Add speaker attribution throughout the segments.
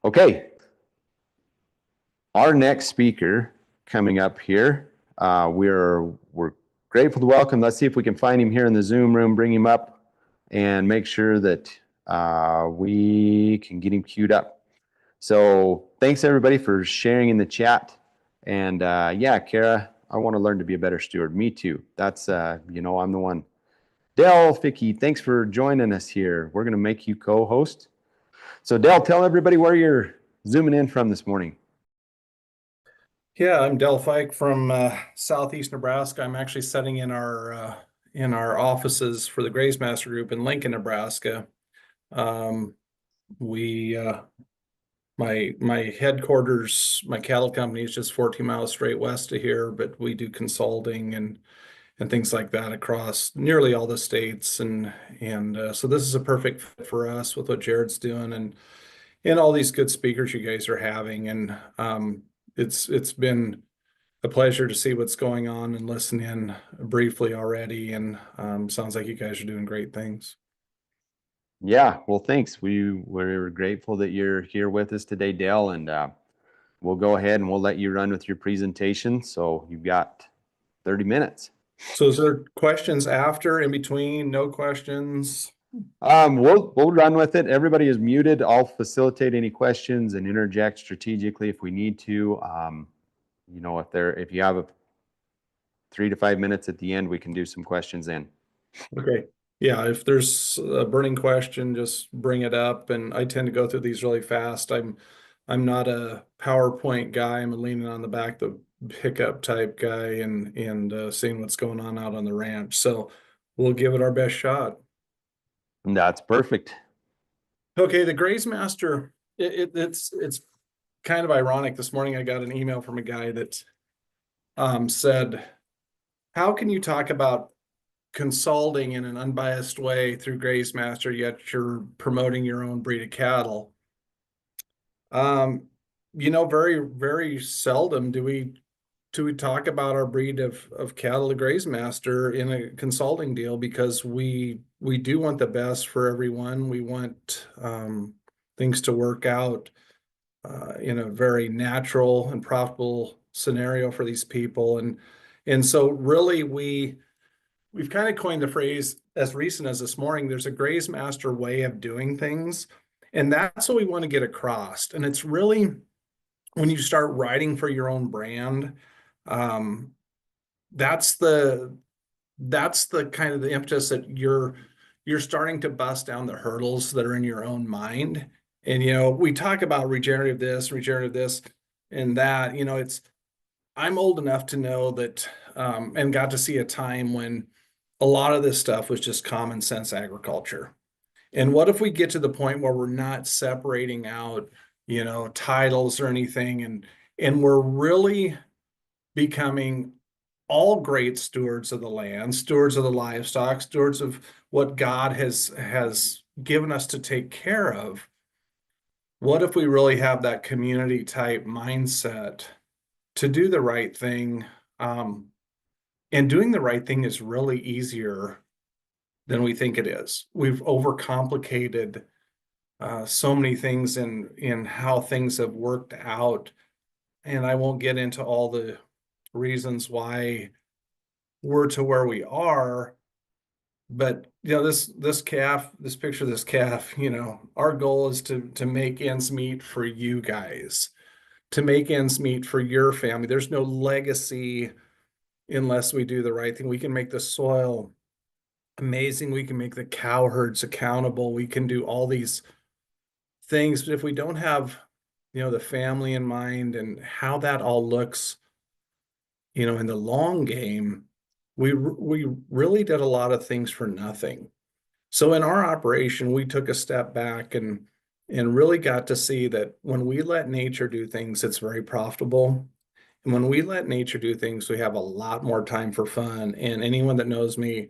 Speaker 1: Okay, our next speaker coming up here, we're grateful to welcome. Let's see if we can find him here in the Zoom room, bring him up, and make sure that we can get him queued up. So thanks everybody for sharing in the chat. And yeah, Kara, I want to learn to be a better steward. Me too. That's, I'm the one. Dell, Ficke, thanks for joining us here. We're going to make you co-host. So Dell, tell everybody where you're zooming in from this morning.
Speaker 2: Yeah, I'm Del Fike from Southeast Nebraska. I'm actually sitting in our offices for the Graze Master Group in Lincoln, Nebraska. We my headquarters, my cattle company is just 14 miles straight west of here, but we do consulting and things like that across nearly all the states, and so this is a perfect fit for us with what Jared's doing and all these good speakers you guys are having, and it's been a pleasure to see what's going on and listen in briefly already. And sounds like you guys are doing great things.
Speaker 1: Yeah, well, thanks. We're grateful that you're here with us today, Dale, and we'll go ahead and we'll let you run with your presentation. So you've got 30 minutes.
Speaker 2: So is there questions after, in between? No questions?
Speaker 1: We'll run with it. Everybody is muted. I'll facilitate any questions and interject strategically if we need to. If you have 3 to 5 minutes at the end, we can do some questions then.
Speaker 2: Okay. Yeah, if there's a burning question, just bring it up. And I tend to go through these really fast. I'm not a PowerPoint guy. I'm a leaning on the back, the pickup type guy, and seeing what's going on out on the ranch. So we'll give it our best shot.
Speaker 1: That's perfect.
Speaker 2: Okay, the Graze Master, it's kind of ironic. This morning I got an email from a guy that said, how can you talk about consulting in an unbiased way through Graze Master, yet you're promoting your own breed of cattle? Very, very seldom do we talk about our breed of cattle, the Graze Master, in a consulting deal, because we do want the best for everyone. We want things to work out in a very natural and profitable scenario for these people, and so really we've kind of coined the phrase as recent as this morning. There's a Graze Master way of doing things, and that's what we want to get across. And it's really when you start writing for your own brand, that's the kind of the impetus that you're starting to bust down the hurdles that are in your own mind. And we talk about regenerative this and that. I'm old enough to know that and got to see a time when a lot of this stuff was just common sense agriculture. And what if we get to the point where we're not separating out titles or anything, and we're really becoming all great stewards of the land, stewards of the livestock, stewards of what God has given us to take care of? What if we really have that community type mindset to do the right thing? And doing the right thing is really easier than we think it is. We've overcomplicated so many things in how things have worked out. And I won't get into all the reasons why we're to where we are. But this picture of this calf, our goal is to make ends meet for you guys, to make ends meet for your family. There's no legacy unless we do the right thing. We can make the soil amazing. We can make the cow herds accountable. We can do all these things. But if we don't have, the family in mind and how that all looks, in the long game, we really did a lot of things for nothing. So in our operation, we took a step back and really got to see that when we let nature do things, it's very profitable. And when we let nature do things, we have a lot more time for fun. And anyone that knows me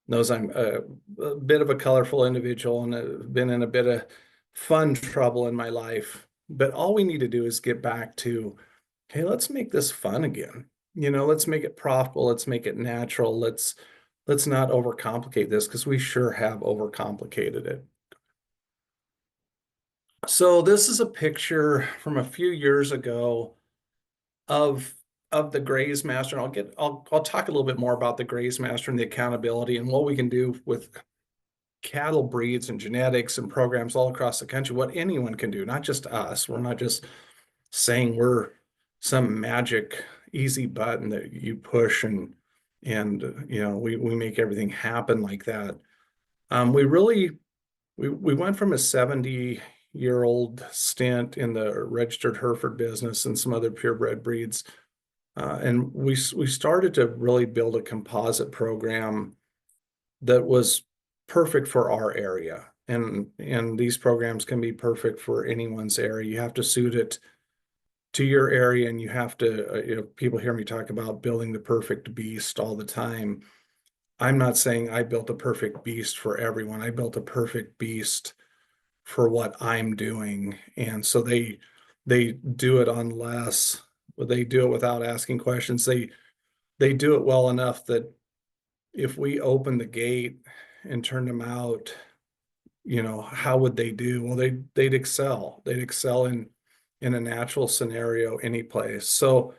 Speaker 2: knows I'm a bit of a colorful individual, and I've been in a bit of fun trouble in my life. But all we need to do is get back to, hey, let's make this fun again. Let's make it profitable. Let's make it natural. Let's not overcomplicate this, because we sure have overcomplicated it. So this is a picture from a few years ago of the Graze Master. And I'll talk a little bit more about the Graze Master and the accountability and what we can do with cattle breeds and genetics and programs all across the country, what anyone can do, not just us. We're not just saying we're some magic easy button that you push and we make everything happen like that. We went from a 70-year-old stint in the registered Hereford business and some other purebred breeds. And we started to really build a composite program that was perfect for our area. And these programs can be perfect for anyone's area. You have to suit it to your area, and you have to, people hear me talk about building the perfect beast all the time. I'm not saying I built a perfect beast for everyone. I built a perfect beast for what I'm doing. And so they do it on less, they do it without asking questions. They do it well enough that if we open the gate and turn them out, how would they do? Well, they'd excel. They'd excel in a natural scenario any place. So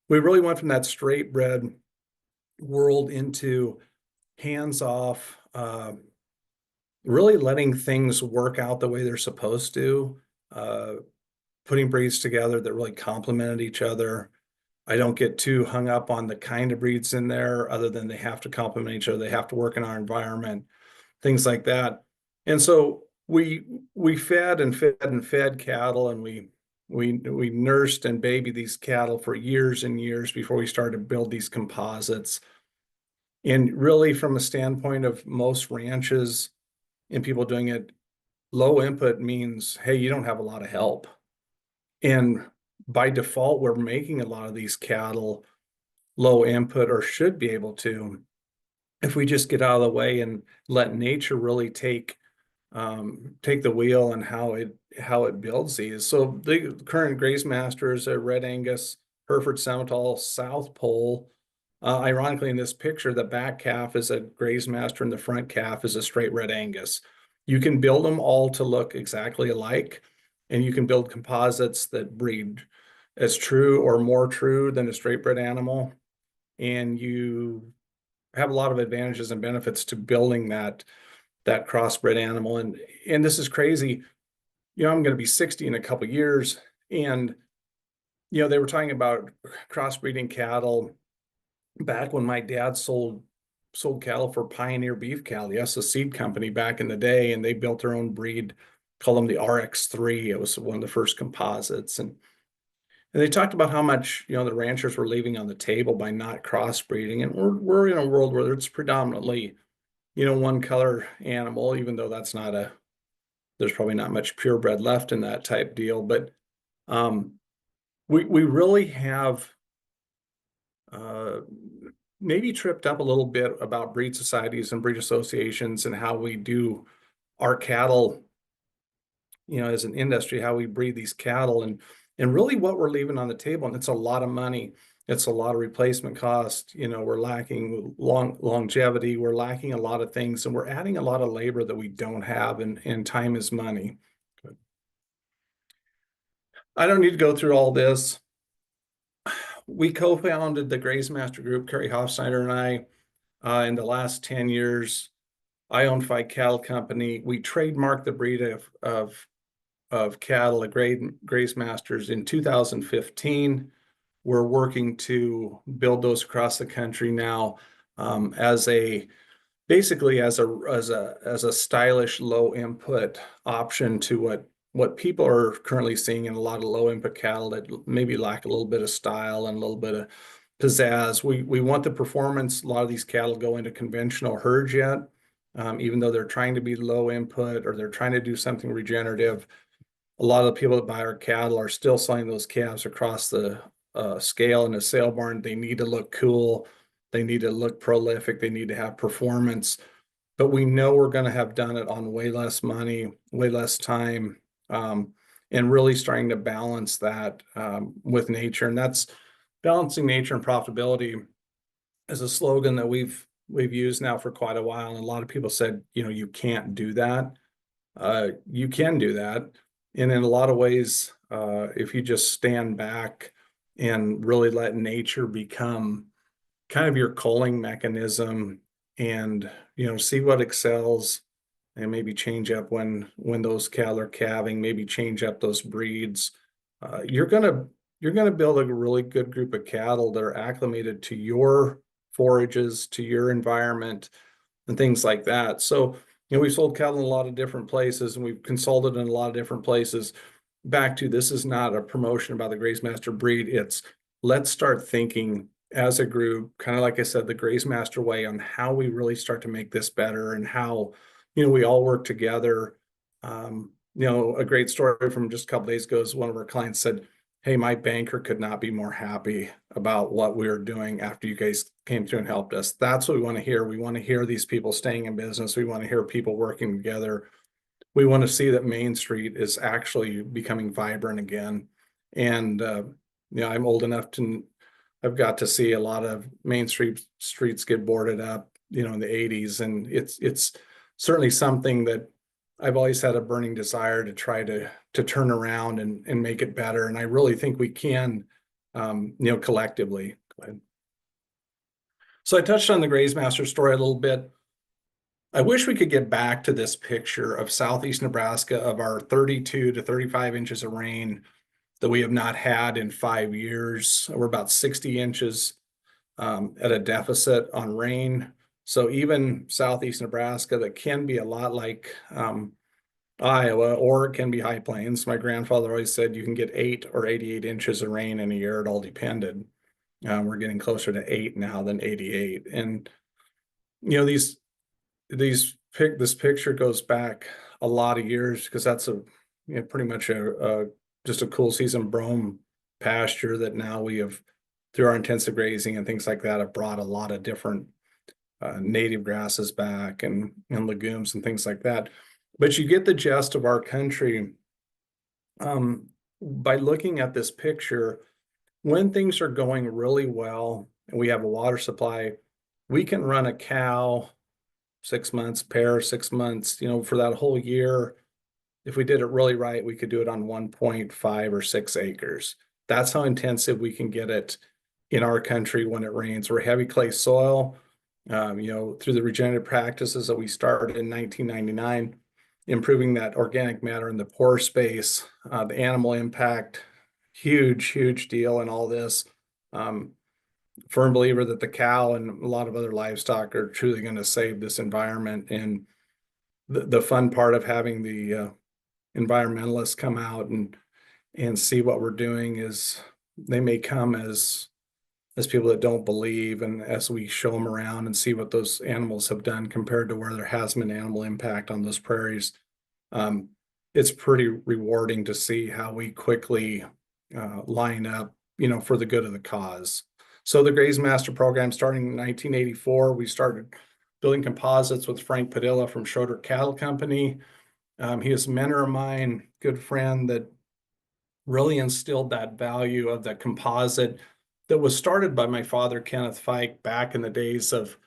Speaker 2: we really went from that straight bred world into hands off, really letting things work out the way they're supposed to, putting breeds together that really complemented each other. I don't get too hung up on the kind of breeds in there, other than they have to complement each other. They have to work in our environment, things like that. And so we fed and fed and fed cattle, and we nursed and babied these cattle for years and years before we started to build these composites. And really, from a standpoint of most ranches and people doing it, low input means, hey, you don't have a lot of help. And by default, we're making a lot of these cattle low input, or should be able to, if we just get out of the way and let nature really take the wheel and how it builds these. So the current Graze Master is a Red Angus Hereford Simmental South Pole. Ironically, in this picture, the back calf is a Graze Master and the front calf is a straight Red Angus. You can build them all to look exactly alike, and you can build composites that breed as true or more true than a straight bred animal. And you have a lot of advantages and benefits to building that crossbred animal. And this is crazy. I'm going to be 60 in a couple of years, and they were talking about crossbreeding cattle back when my dad sold cattle for Pioneer Beef Cattle, yes, a seed company back in the day, and they built their own breed, called them the RX3. It was one of the first composites, and they talked about how much the ranchers were leaving on the table by not crossbreeding. And we're in a world where it's predominantly one color animal, even though there's probably not much purebred left in that type deal. But we really have maybe tripped up a little bit about breed societies and breed associations and how we do our cattle, as an industry, how we breed these cattle, and really what we're leaving on the table. And it's a lot of money. It's a lot of replacement cost. We're lacking longevity. We're lacking a lot of things, and we're adding a lot of labor that we don't have, and time is money. Good. I don't need to go through all this. We co-founded the Graze Master Group, Kerry Hofsteiner and I, in the last 10 years. I own Ficke Cattle Company. We trademarked the breed of cattle at Graze Masters in 2015. We're working to build those across the country now, basically as a stylish low input option to what people are currently seeing in a lot of low input cattle that maybe lack a little bit of style and a little bit of pizzazz. We want the performance. A lot of these cattle go into conventional herds yet, even though they're trying to be low input or they're trying to do something regenerative. A lot of the people that buy our cattle are still selling those calves across the scale in a sale barn. They need to look cool. They need to look prolific. They need to have performance. But we know we're going to have done it on way less money, way less time, and really starting to balance that with nature. And that's balancing nature and profitability is a slogan that we've used now for quite a while. And a lot of people said, you can't do that. You can do that. And in a lot of ways, if you just stand back and really let nature become kind of your culling mechanism, and see what excels, and maybe change up when those cattle are calving, maybe change up those breeds, you're gonna build a really good group of cattle that are acclimated to your forages, to your environment, and things like that. So, we've sold cattle in a lot of different places, and we've consulted in a lot of different places. Back to, this is not a promotion about the Graze Master breed. It's, let's start thinking as a group, kind of like I said, the Graze Master way, on how we really start to make this better, and how, we all work together. A great story from just a couple days ago is one of our clients said, "Hey, my banker could not be more happy about what we were doing after you guys came through and helped us." That's what we want to hear. We want to hear these people staying in business. We want to hear people working together. We want to see that Main Street is actually becoming vibrant again. And I'm old enough to, I've got to see a lot of Main Street streets get boarded up, in the 80s. And it's certainly something that I've always had a burning desire to try to turn around and make it better. And I really think we can, collectively. Go ahead. So I touched on the Graze Master story a little bit. I wish we could get back to this picture of Southeast Nebraska, of our 32 to 35 inches of rain that we have not had in 5 years. We're about 60 inches at a deficit on rain. So even Southeast Nebraska, that can be a lot like Iowa, or it can be High Plains. My grandfather always said you can get 8 or 88 inches of rain in a year. It all depended. We're getting closer to 8 now than 88. And, this picture goes back a lot of years, because that's pretty much just a cool season brome pasture that now we have, through our intensive grazing and things like that, have brought a lot of different native grasses back, and legumes and things like that. But you get the gist of our country by looking at this picture. When things are going really well and we have a water supply, we can run a cow 6 months, pair 6 months, for that whole year. If we did it really right, we could do it on 1.5 or 6 acres. That's how intensive we can get it in our country when it rains. We're heavy clay soil, through the regenerative practices that we started in 1999, improving that organic matter in the pore space, the animal impact, huge deal in all this. Firm believer that the cow and a lot of other livestock are truly going to save this environment. And the fun part of having the environmentalists come out and see what we're doing is, they may come as people that don't believe, and as we show them around and see what those animals have done compared to where there has been animal impact on those prairies, it's pretty rewarding to see how we quickly line up, for the good of the cause. So the Graze Master program, starting in 1984, we started building composites with Frank Padilla from Schroeder Cattle Company. He is a mentor of mine, good friend, that really instilled that value of the composite that was started by my father, Kenneth Ficke, back in the days of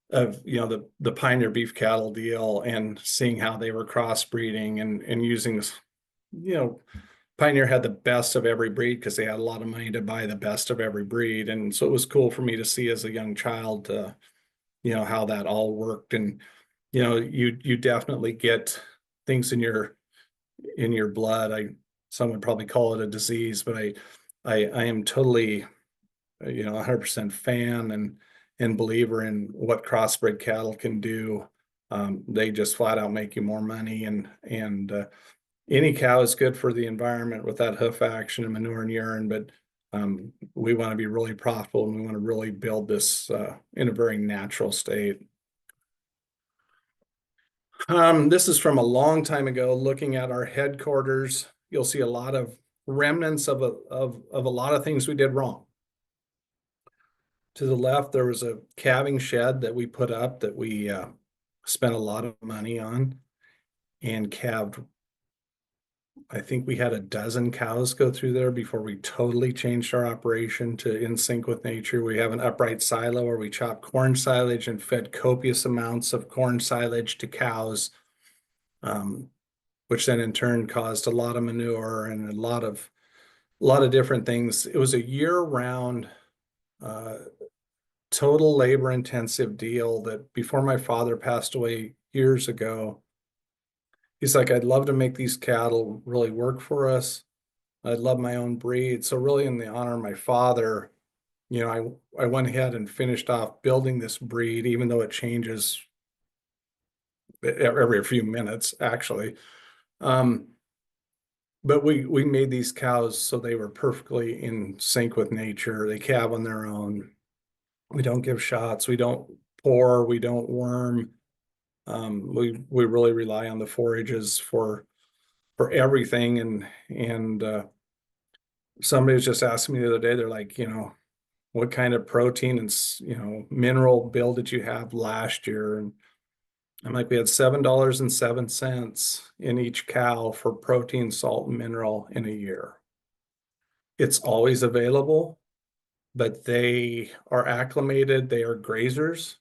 Speaker 2: the Pioneer beef cattle deal, and seeing how they were crossbreeding and using this, Pioneer had the best of every breed because they had a lot of money to buy the best of every breed. And so it was cool for me to see as a young child, how that all worked. And, you definitely get things in your blood. Some would probably call it a disease, but I am totally, 100% fan and believer in what crossbred cattle can do. They just flat out make you more money, and any cow is good for the environment with that hoof action and manure and urine, but we want to be really profitable, and we want to really build this in a very natural state. This is from a long time ago. Looking at our headquarters, you'll see a lot of remnants of a lot of things we did wrong. To the left, there was a calving shed that we put up that we spent a lot of money on, and calved. I think we had a dozen cows go through there before we totally changed our operation to in sync with nature. We have an upright silo where we chop corn silage and fed copious amounts of corn silage to cows. which then in turn caused a lot of manure and a lot of different things. It was a year-round total labor intensive deal that before my father passed away years ago, he's like, I'd love to make these cattle really work for us. I'd love my own breed. So really in the honor of my father, I went ahead and finished off building this breed, even though it changes every few minutes, actually. But we made these cows so they were perfectly in sync with nature. They calve on their own. We don't give shots. We don't pour. We don't worm. We really rely on the forages for everything. And somebody was just asking me the other day. They're like, what kind of protein and mineral bill did you have last year? And I'm like, we had $7.07 in each cow for protein, salt, and mineral in a year. It's always available, but they are acclimated. They are grazers.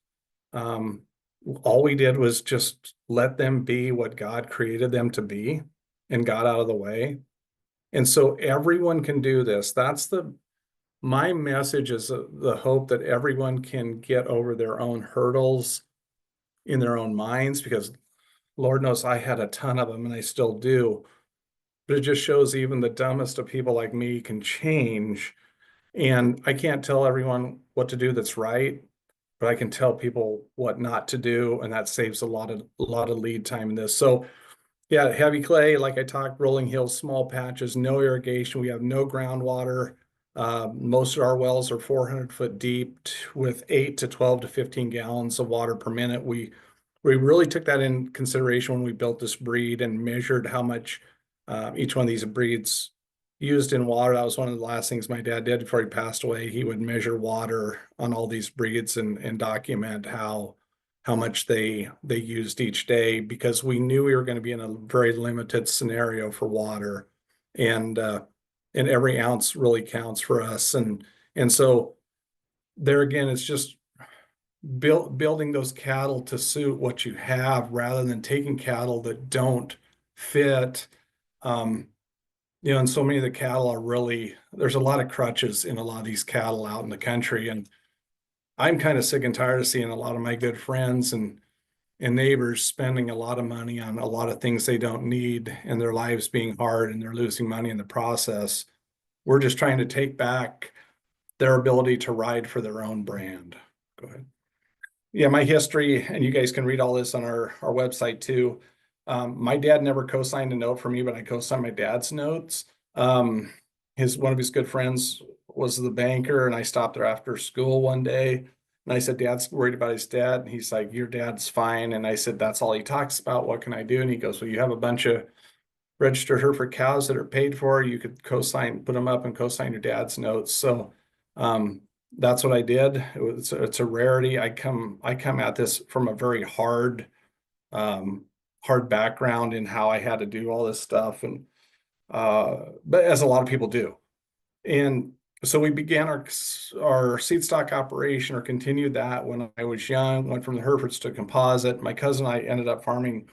Speaker 2: All we did was just let them be what God created them to be and got out of the way. And so everyone can do this. My message is the hope that everyone can get over their own hurdles in their own minds, because Lord knows I had a ton of them and I still do. But it just shows even the dumbest of people like me can change. And I can't tell everyone what to do that's right, but I can tell people what not to do, and that saves a lot of lead time in this. So yeah, heavy clay, like I talked, rolling hills, small patches, no irrigation. We have no groundwater. Most of our wells are 400 foot deep with 8 to 12 to 15 gallons of water per minute. We really took that in consideration when we built this breed and measured how much each one of these breeds used in water. That was one of the last things my dad did before he passed away. He would measure water on all these breeds and document how much they used each day, because we knew we were going to be in a very limited scenario for water, and every ounce really counts for us. And so there again, it's just building those cattle to suit what you have rather than taking cattle that don't fit. And so many of the cattle are really, there's a lot of crutches in a lot of these cattle out in the country. And I'm kind of sick and tired of seeing a lot of my good friends and neighbors spending a lot of money on a lot of things they don't need, and their lives being hard and they're losing money in the process. We're just trying to take back their ability to ride for their own brand. Go ahead. Yeah, my history, and you guys can read all this on our website too. My dad never co-signed a note for me, but I co-signed my dad's notes. One of his good friends was the banker, and I stopped there after school one day, and I said, Dad's worried about his dad. And he's like, your dad's fine. And I said, that's all he talks about. What can I do? And he goes, well, you have a bunch of registered Hereford cows that are paid for. You could co-sign, put them up and co-sign your dad's notes. So that's what I did. It's a rarity. I come at this from a very hard background in how I had to do all this stuff, and but as a lot of people do. And so we began our seed stock operation, or continued that when I was young. Went from the Herefords to composite. My cousin and I ended up farming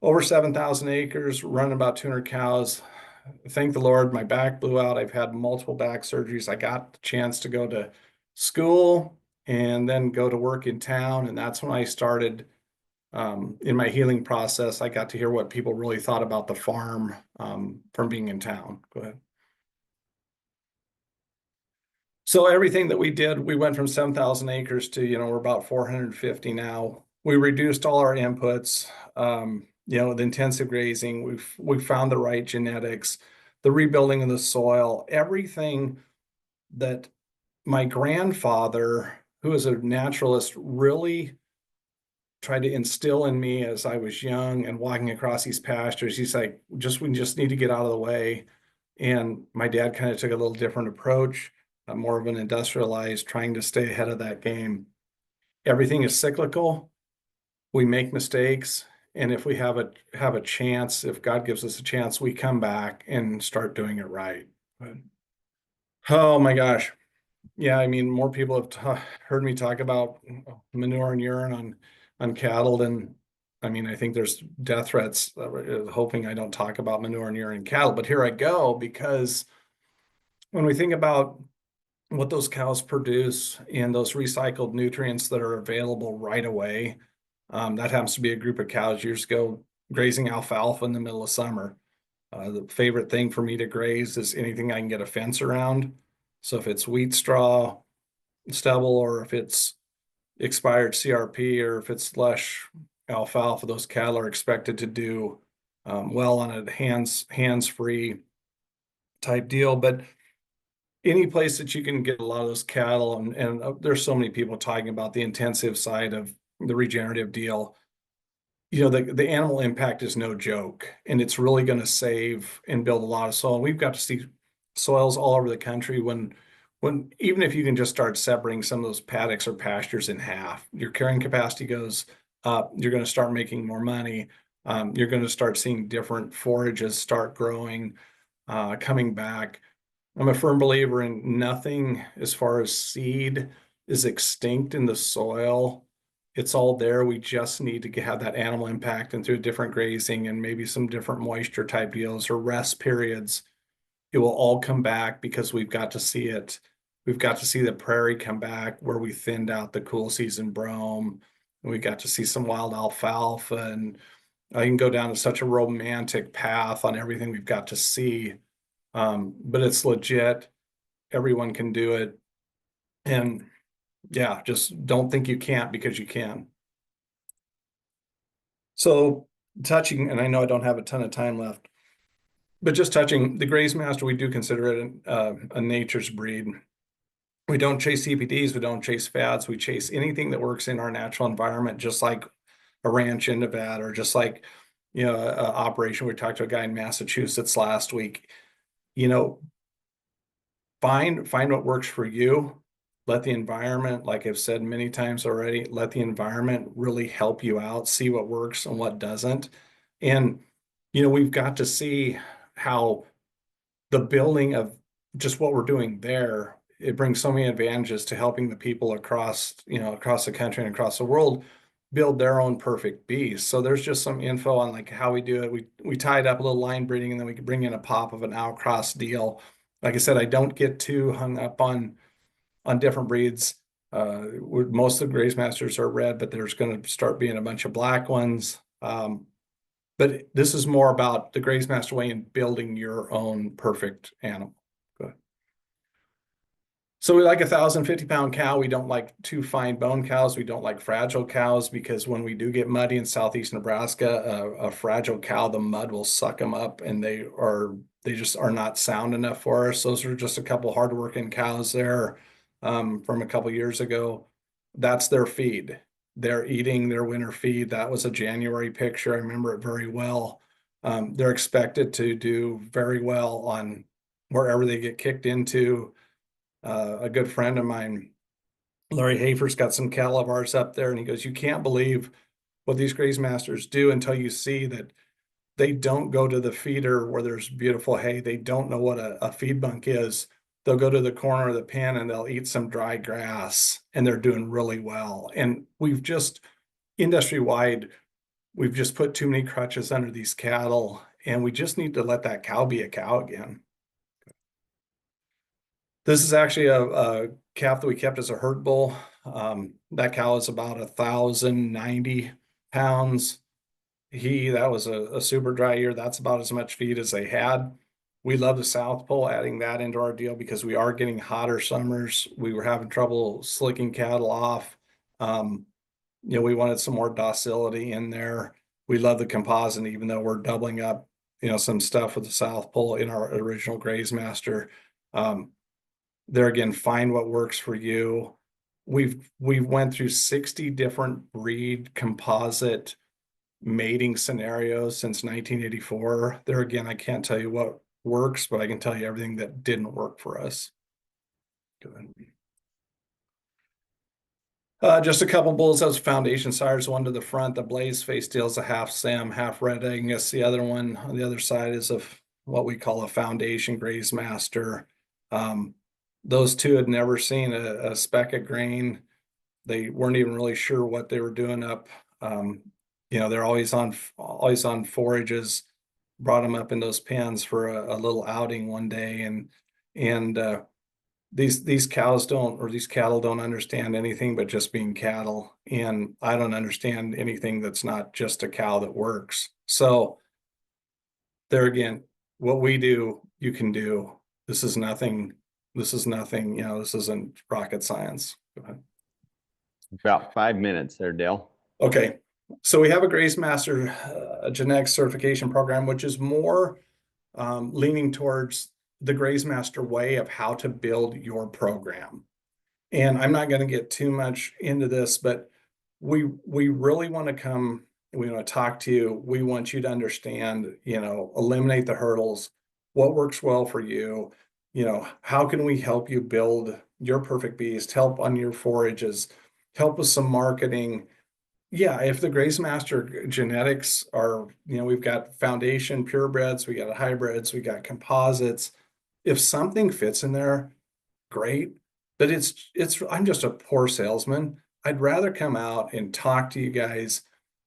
Speaker 2: over 7,000 acres, running about 200 cows. Thank the Lord, my back blew out. I've had multiple back surgeries. I got the chance to go to school and then go to work in town. And that's when I started in my healing process. I got to hear what people really thought about the farm from being in town. Go ahead. So everything that we did, we went from 7,000 acres to, we're about 450 now. We reduced all our inputs, the intensive grazing. We've found the right genetics, the rebuilding of the soil, everything that my grandfather, who is a naturalist, really tried to instill in me as I was young and walking across these pastures. He's like, we just need to get out of the way. And my dad kind of took a little different approach, more of an industrialized, trying to stay ahead of that game. Everything is cyclical. We make mistakes. And if we have a chance, if God gives us a chance, we come back and start doing it right. But, oh my gosh. Yeah, I mean, more people have heard me talk about manure and urine on cattle than I mean, I think there's death threats, hoping I don't talk about manure and urine in cattle, but here I go, because when we think about what those cows produce and those recycled nutrients that are available right away, that happens to be a group of cows years ago grazing alfalfa in the middle of summer. The favorite thing for me to graze is anything I can get a fence around. So if it's wheat straw, stubble, or if it's expired CRP, or if it's lush alfalfa, those cattle are expected to do well on a hands-free type deal. But any place that you can get a lot of those cattle, and there's so many people talking about the intensive side of the regenerative deal. You know, the animal impact is no joke, and it's really going to save and build a lot of soil. We've got to see soils all over the country when even if you can just start separating some of those paddocks or pastures in half, your carrying capacity goes up. You're going to start making more money. You're going to start seeing different forages start growing, coming back. I'm a firm believer in nothing as far as seed is extinct in the soil. It's all there. We just need to have that animal impact, and through different grazing and maybe some different moisture type deals or rest periods, it will all come back, because we've got to see it. We've got to see the prairie come back where we thinned out the cool season brome. And we got to see some wild alfalfa, and I can go down to such a romantic path on everything we've got to see. But it's legit. Everyone can do it. And yeah, just don't think you can't, because you can. So touching, and I know I don't have a ton of time left, but just touching the Graze Master, we do consider it a nature's breed. We don't chase CPDs, we don't chase fads, we chase anything that works in our natural environment, just like a ranch in Nevada, or just like, you know, an operation. We talked to a guy in Massachusetts last week. You know, find what works for you. Let the environment, like I've said many times already, let the environment really help you out, see what works and what doesn't. And, you know, we've got to see how the building of just what we're doing there, it brings so many advantages to helping the people across, you know, across the country and across the world build their own perfect beast. So there's just some info on like how we do it. We tied up a little line breeding, and then we could bring in a pop of an outcross deal. Like I said, I don't get too hung up on different breeds. Most of the Graze Masters are red, but there's going to start being a bunch of black ones. But this is more about the Graze Master way in building your own perfect animal. Go ahead. So we like 1,050-pound cow. We don't like too fine bone cows. We don't like fragile cows, because when we do get muddy in southeast Nebraska, a fragile cow, the mud will suck them up, and they just are not sound enough for us. Those are just a couple hardworking cows there from a couple years ago. That's their feed. They're eating their winter feed. That was a January picture. I remember it very well. They're expected to do very well on wherever they get kicked into. A good friend of mine, Larry Hafer's got some cattle of ours up there, and he goes, you can't believe what these Graze Masters do until you see that they don't go to the feeder where there's beautiful hay. They don't know what a feed bunk is. They'll go to the corner of the pen and they'll eat some dry grass, and they're doing really well. And we've just, industry-wide, we've just put too many crutches under these cattle, and we just need to let that cow be a cow again. This is actually a calf that we kept as a herd bull. That cow is about 1,090 pounds. That was a super dry year. That's about as much feed as they had. We love the South Pole, adding that into our deal because we are getting hotter summers. We were having trouble slicking cattle off. You know, we wanted some more docility in there. We love the composite, even though we're doubling up, you know, some stuff with the South Pole in our original Graze Master. There again, find what works for you. We've went through 60 different breed composite mating scenarios since 1984. There again, I can't tell you what works, but I can tell you everything that didn't work for us. Go ahead. Just a couple bulls as foundation sires. One to the front, the blaze face deal is a half Sam, half red Angus. The other one on the other side is of what we call a foundation Graze Master. Those two had never seen a speck of grain. They weren't even really sure what they were doing up they're always on forages. Brought them up in those pens for a little outing one day, and these cows don't, or these cattle don't understand anything but just being cattle, and I don't understand anything that's not just a cow that works. So there again, what we do, you can do. This is nothing. This is nothing. This isn't rocket science. Go ahead.
Speaker 1: About 5 minutes there, Dale.
Speaker 2: Okay, so we have a Graze Master genetic certification program, which is more leaning towards the Graze Master way of how to build your program. And I'm not going to get too much into this, but we really want to come, we want to talk to you. We want you to understand, eliminate the hurdles, what works well for you, how can we help you build your perfect beast, help on your forages, help with some marketing. Yeah, if the Graze Master genetics are, we've got foundation purebreds, we got hybrids, we got composites. If something fits in there, great. But I'm just a poor salesman. I'd rather come out and talk to you guys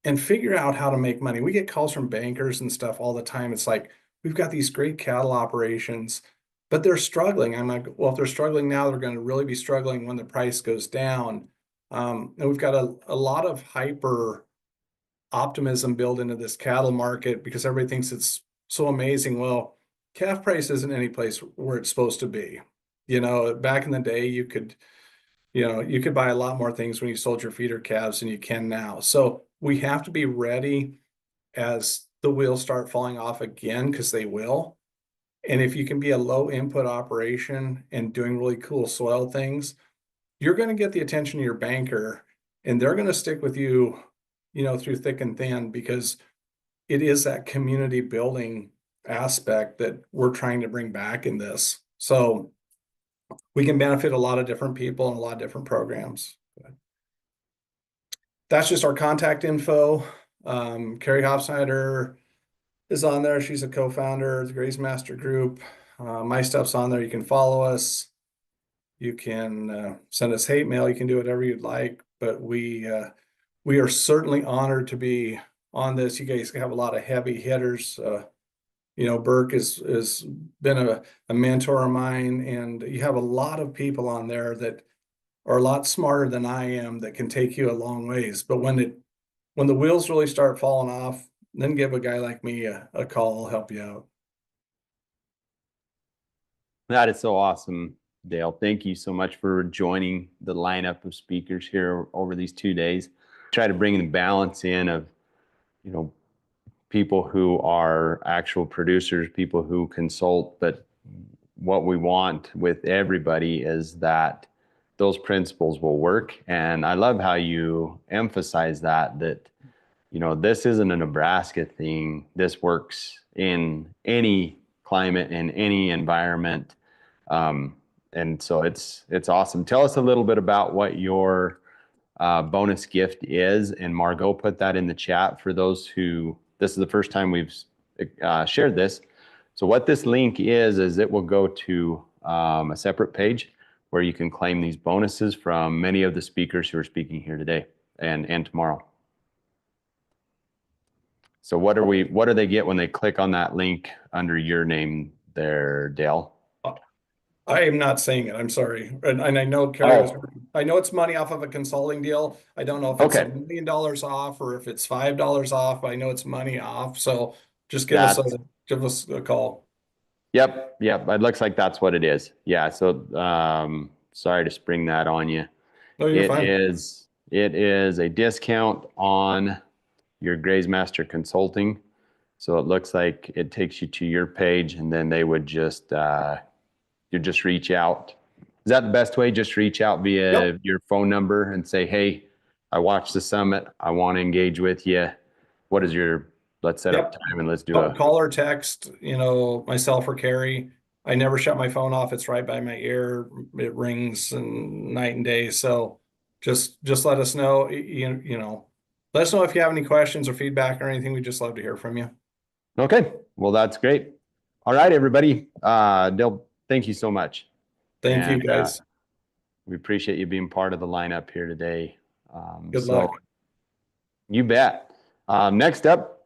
Speaker 2: and figure out how to make money. We get calls from bankers and stuff all the time. It's like, we've got these great cattle operations, but they're struggling. I'm like, well, if they're struggling now, they're going to really be struggling when the price goes down. And we've got a lot of hyper optimism built into this cattle market because everybody thinks it's so amazing. Well, calf price isn't any place where it's supposed to be. Back in the day, you could buy a lot more things when you sold your feeder calves than you can now. So we have to be ready as the wheels start falling off again, because they will. And if you can be a low input operation and doing really cool soil things, you're going to get the attention of your banker, and they're going to stick with you, through thick and thin, because it is that community building aspect that we're trying to bring back in this. So we can benefit a lot of different people and a lot of different programs. That's just our contact info. Carrie Hofsnyder is on there. She's a co-founder of the Graze Master Group. My stuff's on there. You can follow us. You can send us hate mail. You can do whatever you'd like. But we are certainly honored to be on this. You guys have a lot of heavy hitters. Burke has been a mentor of mine, and you have a lot of people on there that are a lot smarter than I am that can take you a long ways. But when the wheels really start falling off, then give a guy like me a call. I'll help you out.
Speaker 1: That is so awesome, Dale. Thank you so much for joining the lineup of speakers here over these 2 days. Try to bring the balance in of, people who are actual producers, people who consult, but what we want with everybody is that those principles will work. And I love how you emphasize that this isn't a Nebraska thing. This works in any climate, in any environment. And so it's awesome. Tell us a little bit about what your bonus gift is. And Margot put that in the chat for those who, this is the first time we've shared this. So what this link is it will go to a separate page where you can claim these bonuses from many of the speakers who are speaking here today and tomorrow. So what do they get when they click on that link under your name there, Dale?
Speaker 2: I am not saying it. I'm sorry. And I know I know it's money off of a consulting deal. I don't know if it's $1 million off or if it's $5 off, but I know it's money off. So just give us a call.
Speaker 1: Yep. It looks like that's what it is. Yeah. So sorry to spring that on you.
Speaker 2: No, you're fine.
Speaker 1: It is a discount on your Graze Master Consulting. So it looks like it takes you to your page, and then they would just you just reach out. Is that the best way? Just reach out via your phone number and say, hey, I watched the summit. I want to engage with you. What is let's set up time and let's do a
Speaker 2: call or text, myself or Carrie. I never shut my phone off. It's right by my ear. It rings night and day. So just let us know, let us know if you have any questions or feedback or anything. We'd just love to hear from you.
Speaker 1: Okay. Well, that's great. All right, everybody. Dale, thank you so much.
Speaker 2: Thank you, guys.
Speaker 1: We appreciate you being part of the lineup here today.
Speaker 2: Good luck.
Speaker 1: You bet. Next up,